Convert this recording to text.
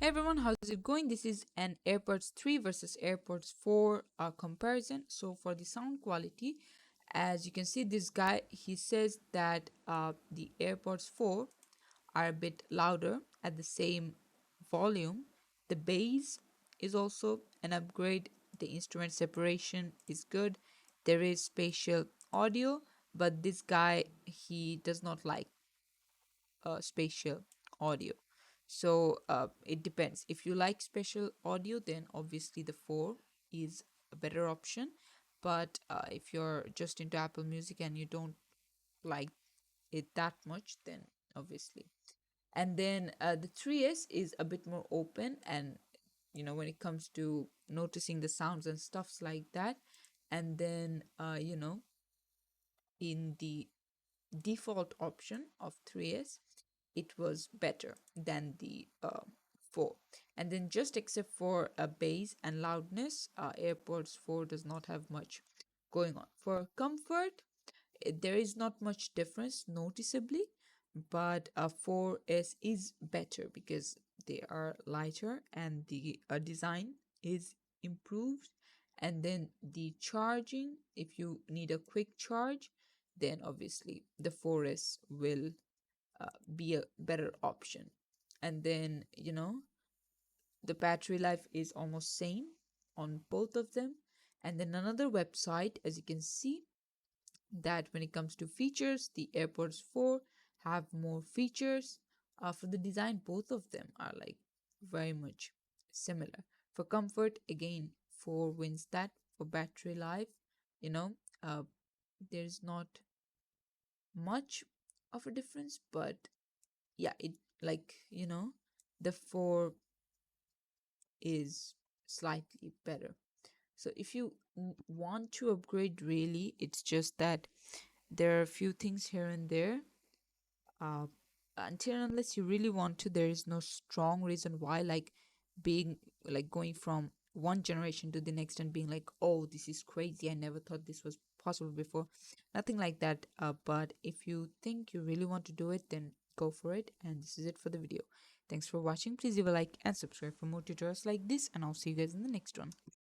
Hey everyone, how's it going? This is an AirPods 3 versus AirPods 4 comparison. So for the sound quality, as you can see, this guy, he says that the AirPods 4 are a bit louder at the same volume. The bass is also an upgrade. The instrument separation is good. There is spatial audio, but this guy, he does not like spatial audio. So it depends. If you like spatial audio, then obviously the 4 is a better option. But if you're just into Apple Music and you don't like it that much, then obviously. And then the 3S is a bit more open, and when it comes to noticing the sounds and stuffs like that. And then in the default option of 3S, it was better than the 4. And then just except for a bass and loudness, AirPods 4 does not have much going on. For comfort, there is not much difference noticeably, but 4S is better because they are lighter and the design is improved. And then the charging, if you need a quick charge, then obviously the 4S will be a better option. And then the battery life is almost same on both of them. And then another website, as you can see, that when it comes to features, the AirPods 4 have more features. For the design, both of them are like very much similar. For comfort, again, 4 wins that. For battery life, you know uh, there's not much of a difference, but yeah, it, like, the 4 is slightly better. So if you want to upgrade, really, it's just that there are a few things here and there. uh until unless you really want to, there is no strong reason why, like being like going from one generation to the next and being like, oh, this is crazy, I never thought this was possible before. Nothing like that. But if you think you really want to do it, then go for it. And this is it for the video. Thanks for watching. Please leave a like and subscribe for more tutorials like this, and I'll see you guys in the next one.